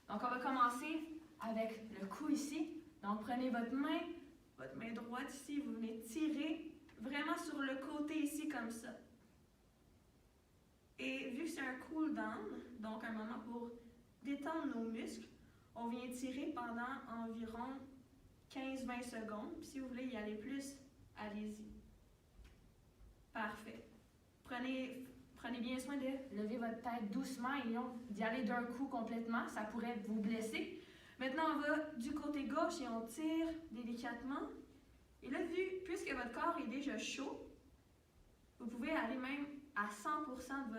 Donc, on va commencer avec le cou ici. Donc, prenez votre main droite ici, vous venez tirer vraiment sur le côté ici comme ça. Et vu que c'est un cool down, donc un moment pour détendre nos muscles, on vient tirer pendant environ 15-20 secondes. Puis si vous voulez y aller plus, allez-y. Parfait. Prenez bien soin de lever votre tête doucement et non d'y aller d'un coup complètement. Ça pourrait vous blesser. Maintenant, on va du côté gauche et on tire délicatement. Et là, puisque votre corps est déjà chaud, vous pouvez aller même à 100% de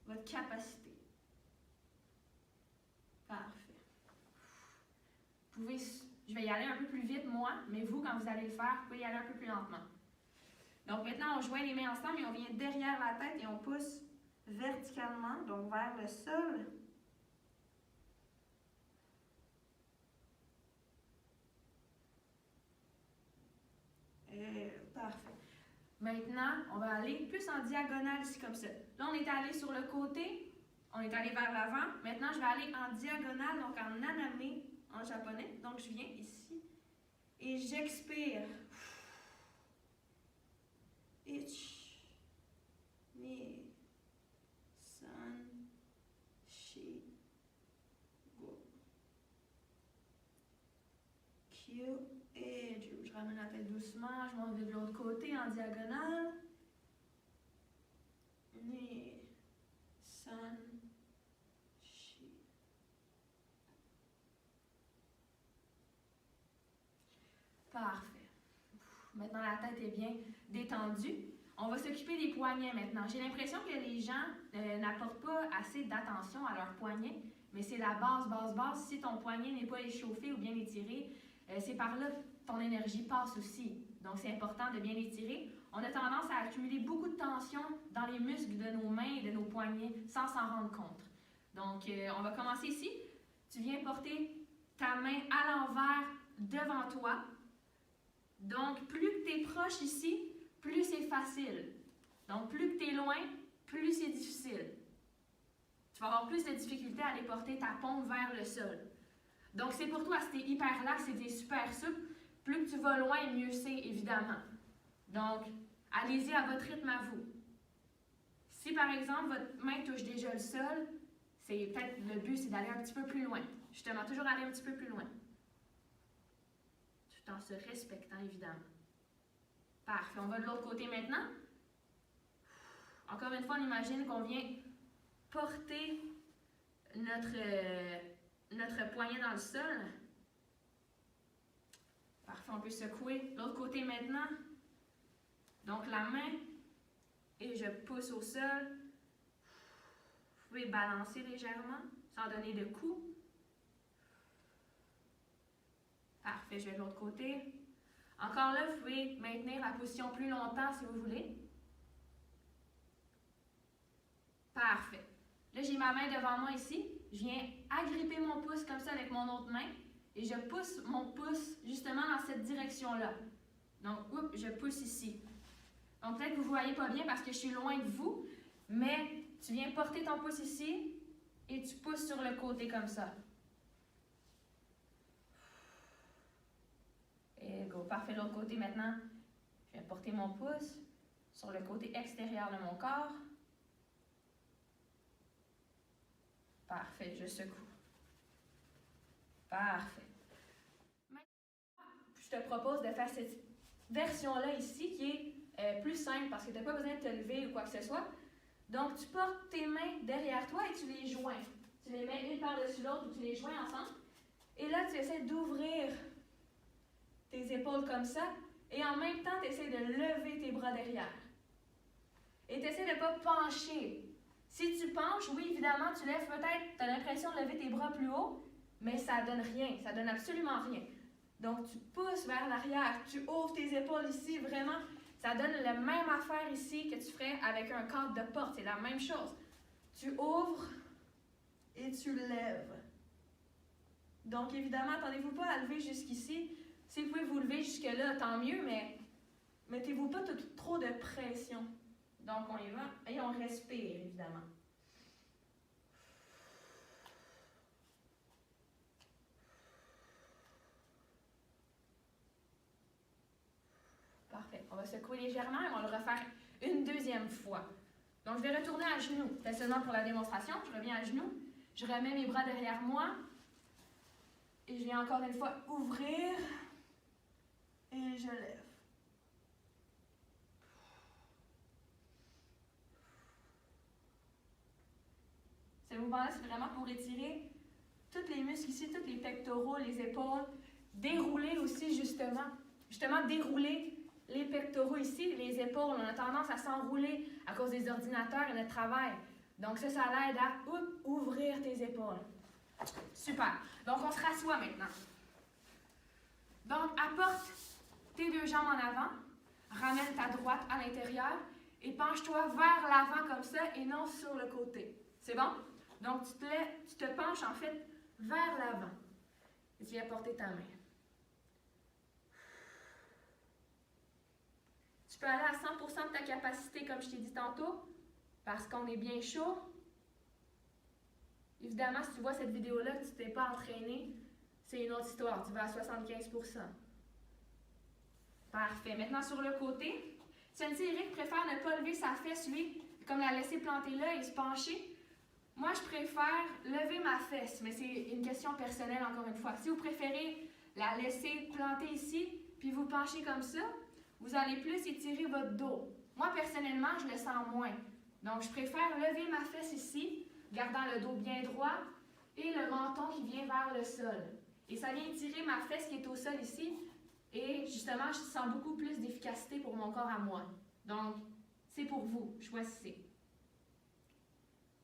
votre capacité. Parfait. Je vais y aller un peu plus vite, moi, mais vous, quand vous allez le faire, vous pouvez y aller un peu plus lentement. Donc maintenant, on joint les mains ensemble et on vient derrière la tête et on pousse verticalement, donc vers le sol. Parfait. Maintenant, on va aller plus en diagonale ici comme ça. Là, on est allé sur le côté, on est allé vers l'avant. Maintenant, je vais aller en diagonale, donc en naname en japonais. Donc, je viens ici et j'expire. Ich, ni, san, shi, go. Kyo. Et je ramène la tête doucement, je m'en vais de l'autre côté en diagonale. Ni, san, shi. Parfait. Maintenant, la tête est bien détendue. On va s'occuper des poignets maintenant. J'ai l'impression que les gens n'apportent pas assez d'attention à leurs poignets, mais c'est la base. Si ton poignet n'est pas échauffé ou bien étiré, c'est par là que ton énergie passe aussi. Donc, c'est important de bien étirer. On a tendance à accumuler beaucoup de tension dans les muscles de nos mains et de nos poignets sans s'en rendre compte. Donc, on va commencer ici. Tu viens porter ta main à l'envers devant toi. Donc, plus que tu es proche ici, plus c'est facile. Donc, plus que tu es loin, plus c'est difficile. Tu vas avoir plus de difficulté à aller porter ta paume vers le sol. Donc, c'est pour toi, si tu es hyper lax, si tu es super souple, plus que tu vas loin, mieux c'est, évidemment. Donc, allez-y à votre rythme à vous. Si, par exemple, votre main touche déjà le sol, c'est peut-être le but, c'est d'aller un petit peu plus loin. Justement, toujours aller un petit peu plus loin. Tout en se respectant, évidemment. Parfait. On va de l'autre côté maintenant. Encore une fois, on imagine qu'on vient porter notre poignet dans le sol. Parfait, on peut secouer. L'autre côté maintenant. Donc la main et je pousse au sol. Vous pouvez balancer légèrement sans donner de coups. Parfait, je vais de l'autre côté. Encore là, vous pouvez maintenir la position plus longtemps si vous voulez. Parfait. Là, j'ai ma main devant moi ici. Je viens agripper mon pouce comme ça avec mon autre main et je pousse mon pouce justement dans cette direction-là. Donc, je pousse ici. Donc, peut-être que vous ne voyez pas bien parce que je suis loin de vous, mais tu viens porter ton pouce ici et tu pousses sur le côté comme ça. Et go. Parfait, l'autre côté maintenant. Je viens porter mon pouce sur le côté extérieur de mon corps. Parfait, je secoue. Parfait. Maintenant, je te propose de faire cette version-là ici qui est plus simple parce que tu n'as pas besoin de te lever ou quoi que ce soit. Donc, tu portes tes mains derrière toi et tu les joins. Tu les mets une par-dessus l'autre ou tu les joins ensemble. Et là, tu essaies d'ouvrir tes épaules comme ça et en même temps, tu essaies de lever tes bras derrière. Et tu essaies de ne pas pencher. Si tu penches, oui, évidemment, tu lèves peut-être, tu as l'impression de lever tes bras plus haut, mais ça ne donne rien, ça ne donne absolument rien. Donc, tu pousses vers l'arrière, tu ouvres tes épaules ici, vraiment, ça donne la même affaire ici que tu ferais avec un cadre de porte, c'est la même chose. Tu ouvres et tu lèves. Donc, évidemment, attendez-vous pas à lever jusqu'ici. Si vous pouvez vous lever jusque-là, tant mieux, mais mettez-vous pas trop de pression. Donc, on y va et on respire, évidemment. On va secouer légèrement et on va le refaire une deuxième fois. Donc, je vais retourner à genoux. C'est seulement pour la démonstration. Je reviens à genoux. Je remets mes bras derrière moi. Et je viens encore une fois ouvrir. Et je lève. Ce mouvement-là, c'est vraiment pour étirer tous les muscles ici, tous les pectoraux, les épaules. Dérouler aussi, justement. Justement, dérouler les pectoraux ici, les épaules. On a tendance à s'enrouler à cause des ordinateurs et notre travail. Donc ça l'aide à ouvrir tes épaules. Super. Donc, on se rassoit maintenant. Donc, apporte tes deux jambes en avant. Ramène ta droite à l'intérieur et penche-toi vers l'avant comme ça et non sur le côté. C'est bon? Donc, tu te penches en fait vers l'avant. Et tu viens porter ta main. Tu peux aller à 100% de ta capacité, comme je t'ai dit tantôt, parce qu'on est bien chaud. Évidemment, si tu vois cette vidéo-là que tu ne t'es pas entraîné, c'est une autre histoire. Tu vas à 75%. Parfait. Maintenant, sur le côté, Sensei Eric préfère ne pas lever sa fesse, lui, comme la laisser planter là et se pencher. Moi, je préfère lever ma fesse, mais c'est une question personnelle, encore une fois. Si vous préférez la laisser planter ici, puis vous penchez comme ça, vous allez plus étirer votre dos. Moi, personnellement, je le sens moins. Donc, je préfère lever ma fesse ici, gardant le dos bien droit, et le menton qui vient vers le sol. Et ça vient tirer ma fesse qui est au sol ici, et justement, je sens beaucoup plus d'efficacité pour mon corps à moi. Donc, c'est pour vous. Choisissez.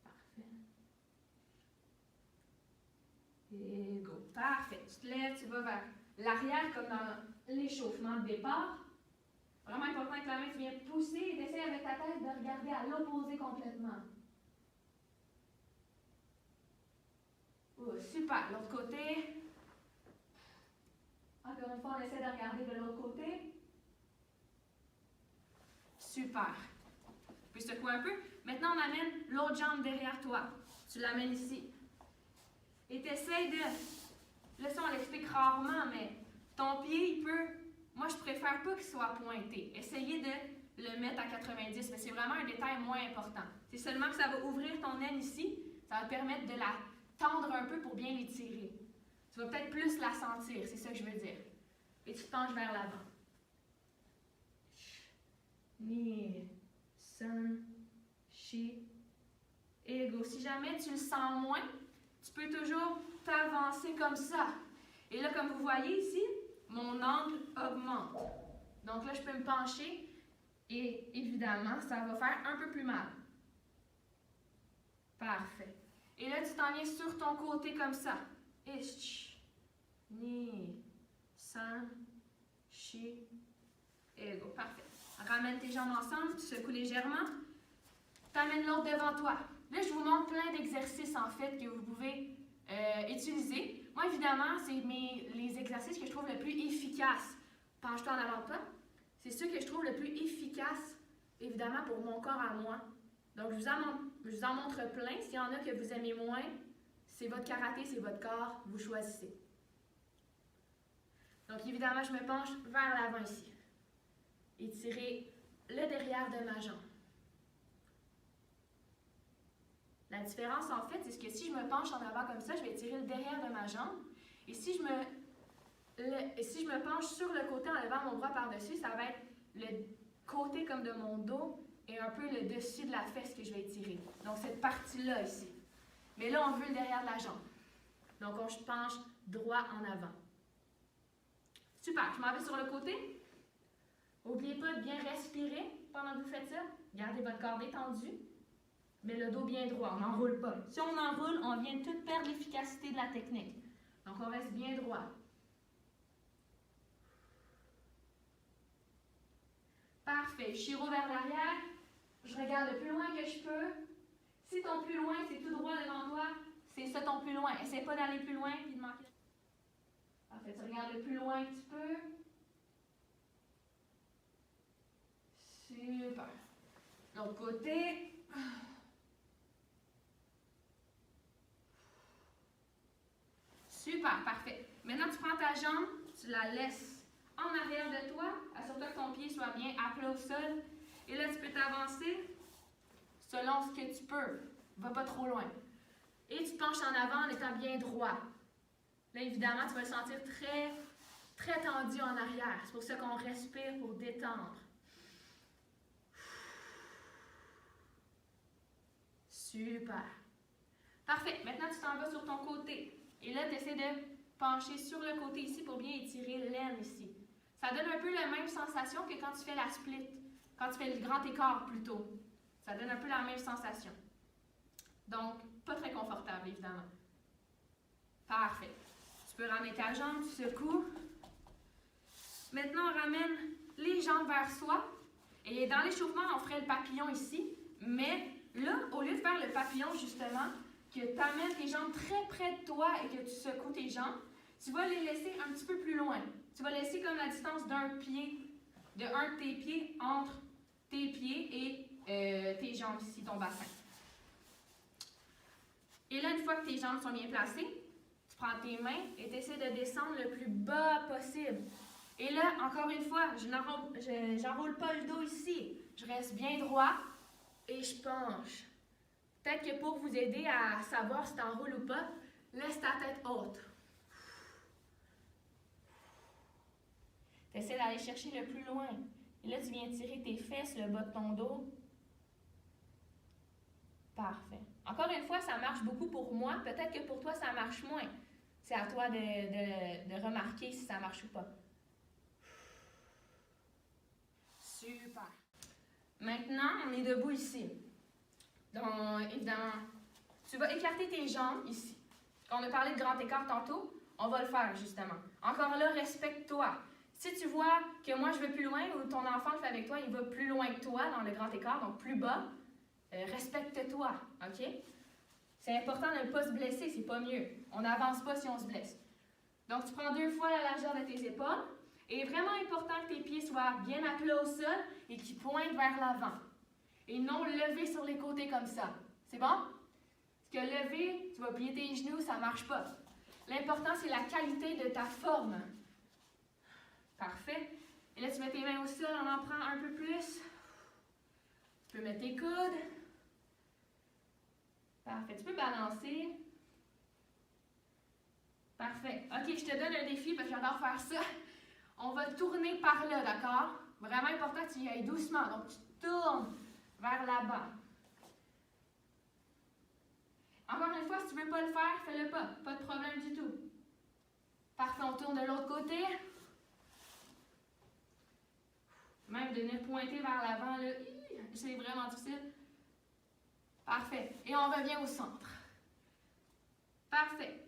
Parfait. Et go. Parfait. Tu te lèves, tu vas vers l'arrière comme dans l'échauffement de départ. Vraiment important que la main, tu viens pousser et tu essaies avec ta tête de regarder à l'opposé complètement. Oh, super. L'autre côté. Encore une fois, on essaie de regarder de l'autre côté. Super. Tu peux secouer un peu. Maintenant, on amène l'autre jambe derrière toi. Tu l'amènes ici. Et tu essaies de... Là, ça, on l'explique rarement, mais ton pied, il peut... Moi, je préfère pas qu'il soit pointé. Essayez de le mettre à 90, mais c'est vraiment un détail moins important. C'est seulement que ça va ouvrir ton aine ici. Ça va te permettre de la tendre un peu pour bien l'étirer. Tu vas peut-être plus la sentir, c'est ça que je veux dire. Et tu te penches vers l'avant. Ni, san, chi, et go. Si jamais tu le sens moins, tu peux toujours t'avancer comme ça. Et là, comme vous voyez ici, mon angle augmente. Donc là, je peux me pencher et évidemment, ça va faire un peu plus mal. Parfait. Et là, tu t'en viens sur ton côté comme ça. Ish, ni, san, chi, et go. Parfait. Ramène tes jambes ensemble, tu secoues légèrement. Tu amènes l'autre devant toi. Là, je vous montre plein d'exercices, en fait, que vous pouvez utiliser. Moi, évidemment, c'est les exercices que je trouve le plus efficaces. Penche-toi en avant de toi. C'est ceux que je trouve le plus efficaces, évidemment, pour mon corps à moi. Donc, je vous en montre plein. S'il y en a que vous aimez moins, c'est votre karaté, c'est votre corps, vous choisissez. Donc, évidemment, je me penche vers l'avant ici. Étirez le derrière de ma jambe. La différence, en fait, c'est que si je me penche en avant comme ça, je vais étirer le derrière de ma jambe. Et si je me penche sur le côté en levant mon bras par-dessus, ça va être le côté comme de mon dos et un peu le dessus de la fesse que je vais étirer. Donc, cette partie-là ici. Mais là, on veut le derrière de la jambe. Donc, on se penche droit en avant. Super. Je m'en vais sur le côté. N'oubliez pas de bien respirer pendant que vous faites ça. Gardez votre corps détendu. Mais le dos bien droit, on n'enroule pas. Si on enroule, on vient de tout perdre l'efficacité de la technique. Donc, on reste bien droit. Parfait. Chiro vers l'arrière. Je regarde le plus loin que je peux. Si ton plus loin, c'est tout droit devant toi, c'est ça ton plus loin. Essaie pas d'aller plus loin et de manquer. Parfait. Tu regardes le plus loin que tu peux. Super. L'autre côté. Super, parfait. Maintenant, tu prends ta jambe, tu la laisses en arrière de toi. Assure-toi que ton pied soit bien à plat au sol. Et là, tu peux t'avancer selon ce que tu peux. Va pas trop loin. Et tu te penches en avant en étant bien droit. Là, évidemment, tu vas le sentir très, très tendu en arrière. C'est pour ça qu'on respire pour détendre. Super. Parfait. Maintenant, tu t'en vas sur ton côté. Et là, tu essaies de pencher sur le côté ici pour bien étirer l'aine ici. Ça donne un peu la même sensation que quand tu fais la split, quand tu fais le grand écart plutôt. Ça donne un peu la même sensation. Donc, pas très confortable, évidemment. Parfait. Tu peux ramener ta jambe, tu secoues. Maintenant, on ramène les jambes vers soi. Et dans l'échauffement, on ferait le papillon ici. Mais là, au lieu de faire le papillon, justement, que tu amènes tes jambes très près de toi et que tu secoues tes jambes, tu vas les laisser un petit peu plus loin. Tu vas laisser comme la distance d'un pied, de un de tes pieds entre tes pieds et tes jambes ici, ton bassin. Et là, une fois que tes jambes sont bien placées, tu prends tes mains et tu essaies de descendre le plus bas possible. Et là, encore une fois, je n'enroule pas le dos ici. Je reste bien droit et je penche. Peut-être que pour vous aider à savoir si tu enroules ou pas, laisse ta tête haute. Tu essaies d'aller chercher le plus loin. Et là, tu viens tirer tes fesses, le bas de ton dos. Parfait. Encore une fois, ça marche beaucoup pour moi. Peut-être que pour toi, ça marche moins. C'est à toi de remarquer si ça marche ou pas. Super. Maintenant, on est debout ici. Donc, évidemment, tu vas écarter tes jambes ici. Quand on a parlé de grand écart tantôt, on va le faire justement. Encore là, respecte-toi. Si tu vois que moi je vais plus loin ou ton enfant le fait avec toi, il va plus loin que toi dans le grand écart, donc plus bas, respecte-toi, ok? C'est important de ne pas se blesser, c'est pas mieux. On n'avance pas si on se blesse. Donc tu prends 2 fois la largeur de tes épaules. Et vraiment important que tes pieds soient bien à plat au sol et qu'ils pointent vers l'avant. Et non levés sur les côtés comme ça. C'est bon? Parce que lever, tu vas plier tes genoux, ça ne marche pas. L'important, c'est la qualité de ta forme. Parfait. Et là, tu mets tes mains au sol, on en prend un peu plus. Tu peux mettre tes coudes. Parfait. Tu peux balancer. Parfait. OK, je te donne un défi parce que j'adore faire ça. On va tourner par là, d'accord? Vraiment important que tu y ailles doucement. Donc, tu tournes vers là-bas. Encore une fois, si tu ne veux pas le faire, fais-le pas. Pas de problème du tout. Parfait, on tourne de l'autre côté. Même de venir pointer vers l'avant, là, c'est vraiment difficile. Parfait. Et on revient au centre. Parfait.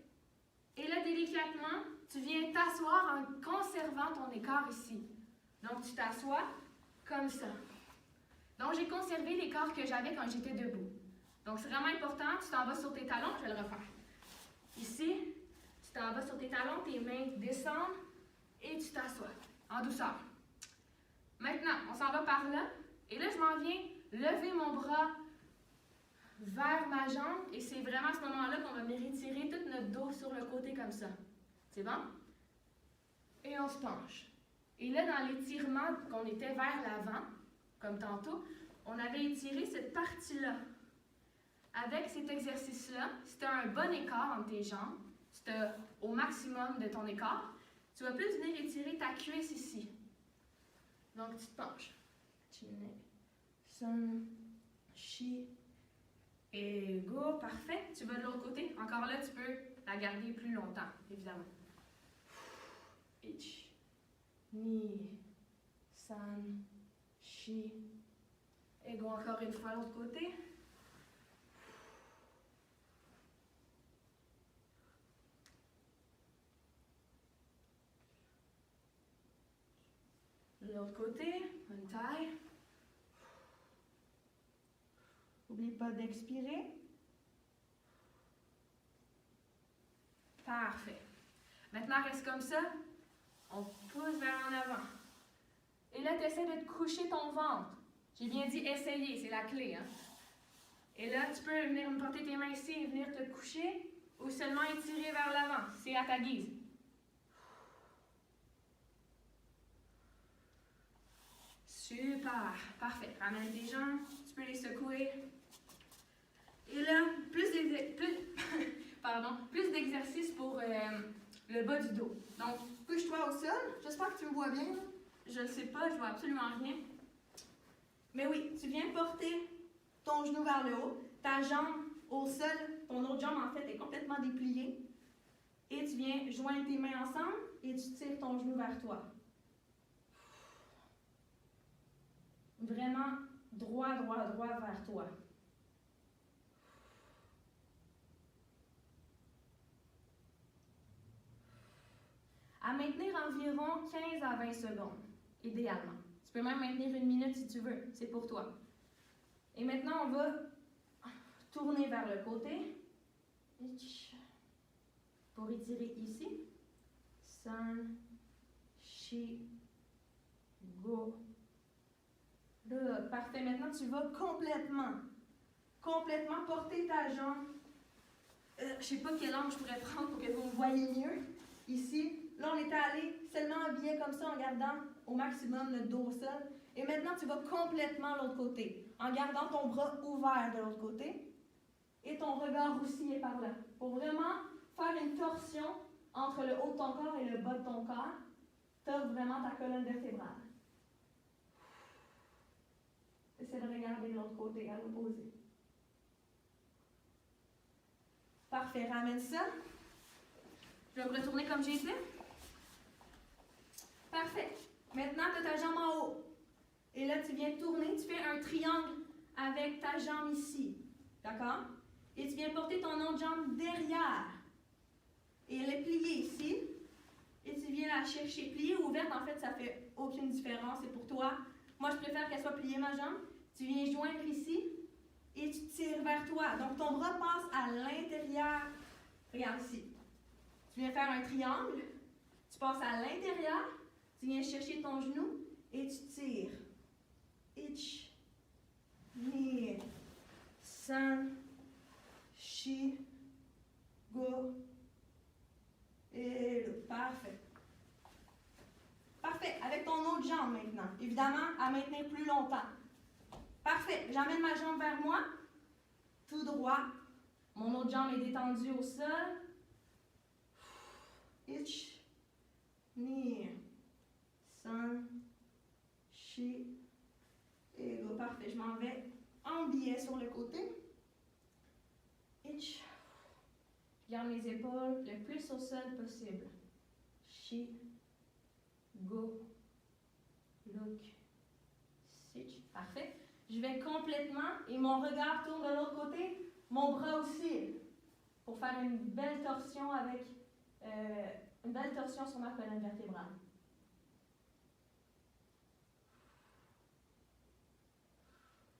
Et là, délicatement, tu viens t'asseoir en conservant ton écart ici. Donc, tu t'assois comme ça. Donc, j'ai conservé l'écart que j'avais quand j'étais debout. Donc, c'est vraiment important. Tu t'en vas sur tes talons. Je vais le refaire. Ici, tu t'en vas sur tes talons, tes mains descendent et tu t'assois en douceur. Maintenant, on s'en va par là. Et là, je m'en viens lever mon bras vers ma jambe. Et c'est vraiment à ce moment-là qu'on va venir étirer tout notre dos sur le côté comme ça. C'est bon? Et on se penche. Et là, dans l'étirement qu'on était vers l'avant, comme tantôt, on avait étiré cette partie-là. Avec cet exercice-là, si tu as un bon écart entre tes jambes, si tu as au maximum de ton écart, tu vas plus venir étirer ta cuisse ici. Donc, tu te penches. Sun, chi, et go. Parfait. Tu vas de l'autre côté. Encore là, tu peux la garder plus longtemps, évidemment. Ich, ni, san, chi, et go. Encore une fois, l'autre côté. De l'autre côté, une taille. N'oublie pas d'expirer. Parfait. Maintenant, reste comme ça. On pousse vers en avant. Et là, tu essaies de te coucher ton ventre. J'ai bien dit essayer, c'est la clé. Hein? Et là, tu peux venir me porter tes mains ici et venir te coucher ou seulement étirer vers l'avant. C'est à ta guise. Super. Parfait. Ramène tes jambes. Tu peux les secouer. Et là, plus d'exercices pour le bas du dos. Donc, couche-toi au sol. J'espère que tu me vois bien. Je ne sais pas, je vois absolument rien. Mais oui, tu viens porter ton genou vers le haut, ta jambe au sol, ton autre jambe en fait est complètement dépliée. Et tu viens joindre tes mains ensemble et tu tires ton genou vers toi. Vraiment droit vers toi. À maintenir environ 15 à 20 secondes, idéalement. Tu peux même maintenir 1 minute si tu veux, c'est pour toi. Et maintenant, on va tourner vers le côté. Pour étirer ici. San, Shi, Go. Là, parfait. Maintenant, tu vas complètement porter ta jambe. Je ne sais pas quel angle je pourrais prendre pour que vous me voyez mieux. Ici. Là, on était allé seulement habillé comme ça en gardant au maximum notre dos au sol. Et maintenant, tu vas complètement de l'autre côté, en gardant ton bras ouvert de l'autre côté. Et ton regard aussi est par là. Pour vraiment faire une torsion entre le haut de ton corps et le bas de ton corps, tu as vraiment ta colonne vertébrale. Essaie de regarder de l'autre côté, à l'opposé. Parfait, ramène ça. Je vais me retourner comme j'étais. Parfait. Maintenant, tu as ta jambe en haut. Et là, tu viens tourner, tu fais un triangle avec ta jambe ici. D'accord? Et tu viens porter ton autre jambe derrière. Et elle est pliée ici. Et tu viens la chercher. Pliée ou ouverte, en fait, ça ne fait aucune différence. C'est pour toi. Moi, je préfère qu'elle soit pliée, ma jambe. Tu viens joindre ici. Et tu tires vers toi. Donc, ton bras passe à l'intérieur. Regarde ici. Tu viens faire un triangle. Tu passes à l'intérieur. Tu viens chercher ton genou. Et tu tires. Ich. Ni. San. Shi. Go. Et parfait. Parfait. Avec ton autre jambe maintenant. Évidemment, à maintenir plus longtemps. Parfait. J'amène ma jambe vers moi. Tout droit. Mon autre jambe est détendue au sol. Ich. Ni. San. Shi. Et go. Parfait. Je m'en vais en biais sur le côté. Ich. Je garde mes épaules le plus au sol possible. Shi. Go. Look. Sich. Parfait. Je vais complètement et mon regard tourne de l'autre côté. Mon bras aussi. Pour faire une belle torsion avec une belle torsion sur ma colonne vertébrale.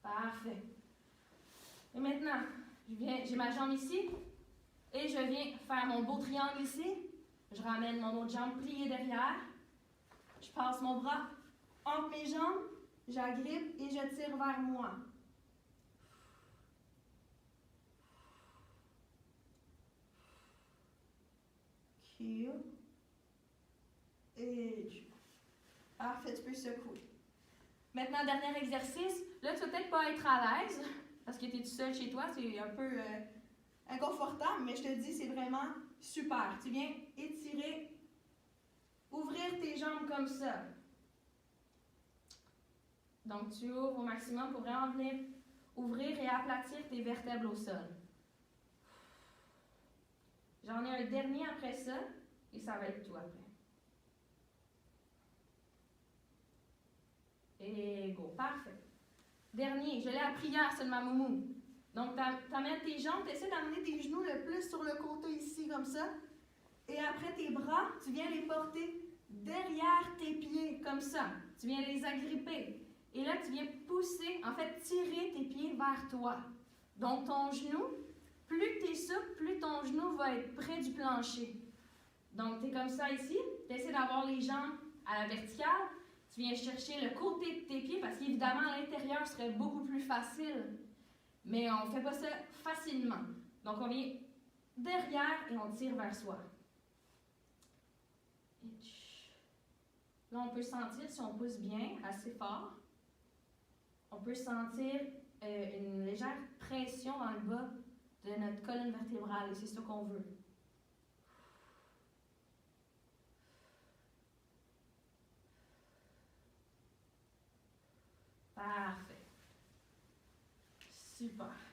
Parfait. Et maintenant, j'ai ma jambe ici et je viens faire mon beau triangle ici. Je ramène mon autre jambe pliée derrière. Je passe mon bras entre mes jambes, j'agrippe et je tire vers moi. Q. Et parfait, tu peux secouer. Maintenant, dernier exercice. Là, tu vas peut-être pas être à l'aise parce que tu es tout seul chez toi. C'est un peu inconfortable, mais je te dis, c'est vraiment super. Tu viens étirer, ouvrir tes jambes comme ça. Donc, tu ouvres au maximum pour vraiment venir ouvrir et aplatir tes vertèbres au sol. J'en ai un dernier après ça et ça va être tout après. Et go, parfait. Dernier, je l'ai à prière seulement, Moumou. Donc, tu amènes tes jambes, tu essaies d'amener tes genoux le plus sur le côté ici, comme ça. Et après tes bras, tu viens les porter derrière tes pieds, comme ça. Tu viens les agripper. Et là, tu viens pousser, en fait, tirer tes pieds vers toi. Donc, ton genou, plus tu es souple, plus ton genou va être près du plancher. Donc, tu es comme ça ici. Tu essaies d'avoir les jambes à la verticale. Tu viens chercher le côté de tes pieds parce qu'évidemment, à l'intérieur, ce serait beaucoup plus facile. Mais on ne fait pas ça facilement. Donc, on vient derrière et on tire vers soi. Là, on peut sentir si on pousse bien, assez fort. On peut sentir une légère pression dans le bas de notre colonne vertébrale et c'est ça qu'on veut. Parfait. Super.